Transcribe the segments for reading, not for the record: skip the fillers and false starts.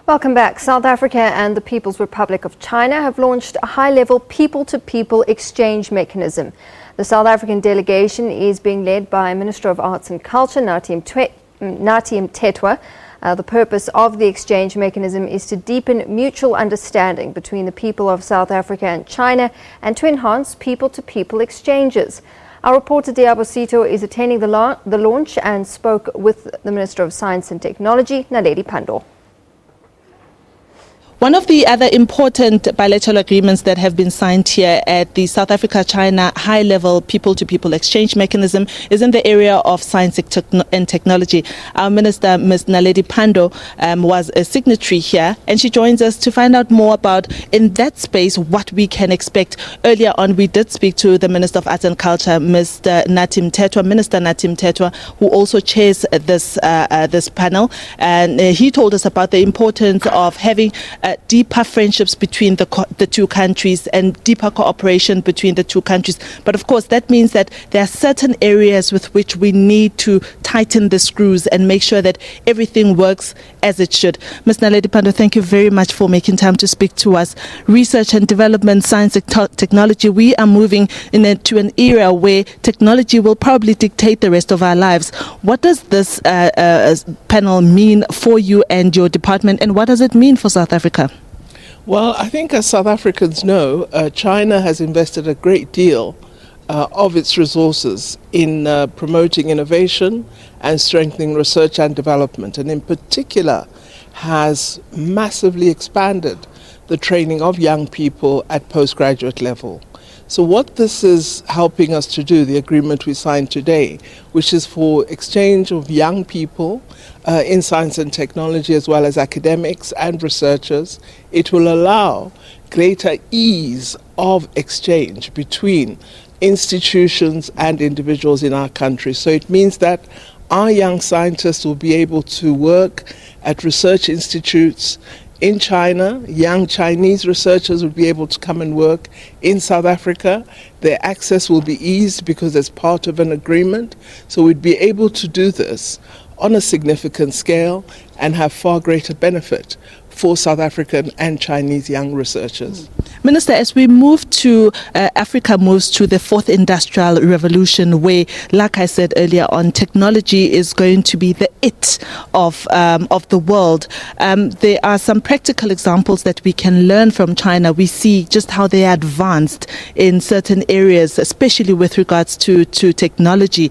Welcome back. South Africa and the People's Republic of China have launched a high-level people-to-people exchange mechanism. The South African delegation is being led by Minister of Arts and Culture, Nathi Mthethwa. The purpose of the exchange mechanism is to deepen mutual understanding between the people of South Africa and China and to enhance people-to-people exchanges. Our reporter Liabo Setho is attending the launch and spoke with the Minister of Science and Technology, Naledi Pandor. One of the other important bilateral agreements that have been signed here at the South Africa-China high-level people-to-people exchange mechanism is in the area of science and technology. Our Minister, Ms. Naledi Pandor, was a signatory here, and she joins us to find out more about, in that space, what we can expect. Earlier on, we did speak to the Minister of Arts and Culture, Mr. Nathi Mthethwa, Minister Nathi Mthethwa, who also chairs this panel, and he told us about the importance of having deeper friendships between the two countries and deeper cooperation between the two countries. But of course, that means that there are certain areas with which we need to tighten the screws and make sure that everything works as it should. Ms. Naledi Pandor, thank you very much for making time to speak to us. Research and development, science and technology, we are moving to an era where technology will probably dictate the rest of our lives. What does this panel mean for you and your department, and what does it mean for South Africa? Well, I think as South Africans know, China has invested a great deal of its resources in promoting innovation and strengthening research and development, and in particular has massively expanded the training of young people at postgraduate level. So what this is helping us to do, the agreement we signed today, which is for exchange of young people in science and technology as well as academics and researchers, it will allow greater ease of exchange between institutions and individuals in our country. So it means that our young scientists will be able to work at research institutes in China. Young Chinese researchers will be able to come and work in South Africa. Their access will be eased because it's part of an agreement. So we'd be able to do this on a significant scale and have far greater benefit for South African and Chinese young researchers. Minister, as we move to, Africa moves to the fourth industrial revolution where, like I said earlier on, technology is going to be the it of the world. There are some practical examples that we can learn from China. We see just how they are advanced in certain areas, especially with regards to technology.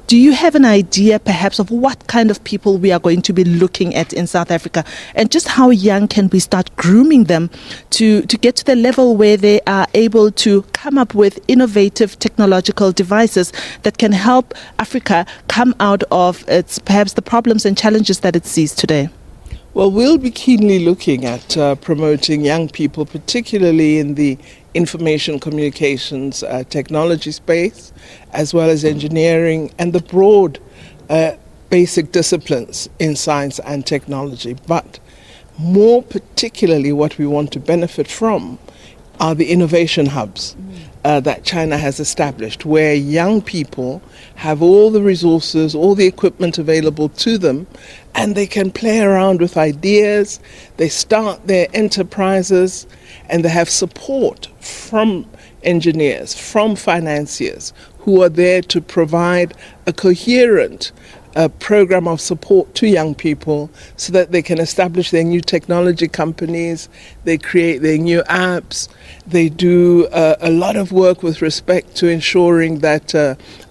Do you have an idea perhaps of what kind of people we are going to be looking at in South Africa, and just how young can we start grooming them to get to the level where they are able to come up with innovative technological devices that can help Africa come out of its perhaps the problems and challenges that it sees today? Well, we'll be keenly looking at promoting young people, particularly in the information communications technology space, as well as engineering and the broad basic disciplines in science and technology. But more particularly, what we want to benefit from are the innovation hubs that China has established, where young people have all the resources, all the equipment available to them, and they can play around with ideas. They start their enterprises, and they have support from engineers, from financiers, who are there to provide a coherent program of support to young people so that they can establish their new technology companies, they create their new apps, they do a lot of work with respect to ensuring that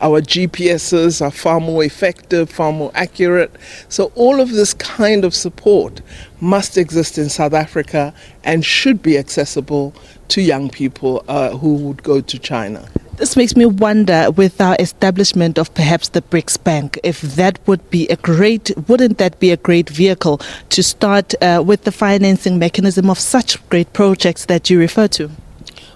our GPSs are far more effective, far more accurate. So all of this kind of support must exist in South Africa and should be accessible to young people who would go to China. This makes me wonder, with our establishment of perhaps the BRICS Bank, if that wouldn't that be a great vehicle to start with the financing mechanism of such great projects that you refer to?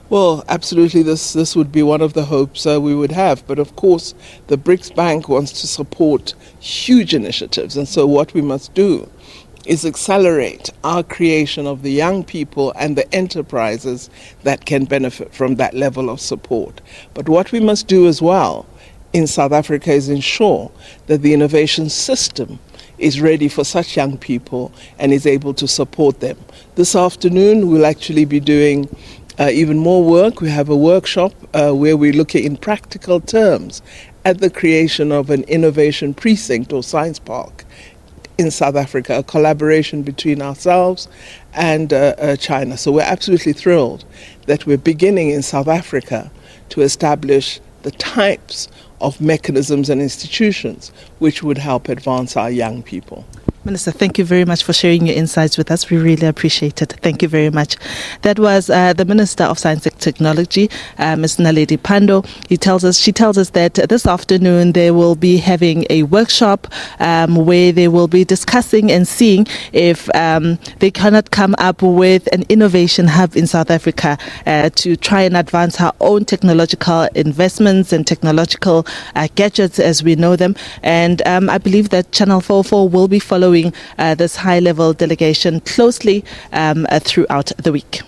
Well, absolutely, this would be one of the hopes we would have. But of course, the BRICS Bank wants to support huge initiatives. And so what we must do is accelerate our creation of the young people and the enterprises that can benefit from that level of support. But what we must do as well in South Africa is ensure that the innovation system is ready for such young people and is able to support them. This afternoon we'll actually be doing even more work. We have a workshop where we're looking in practical terms at the creation of an innovation precinct or science park in South Africa, a collaboration between ourselves and China. So we're absolutely thrilled that we're beginning in South Africa to establish the types of mechanisms and institutions which would help advance our young people. Minister, thank you very much for sharing your insights with us. We really appreciate it. Thank you very much. That was the Minister of Science and Technology, Ms. Naledi Pandor. She tells us that this afternoon they will be having a workshop where they will be discussing and seeing if they cannot come up with an innovation hub in South Africa to try and advance our own technological investments and technological gadgets as we know them. And I believe that Channel 44 will be following this high-level delegation closely throughout the week.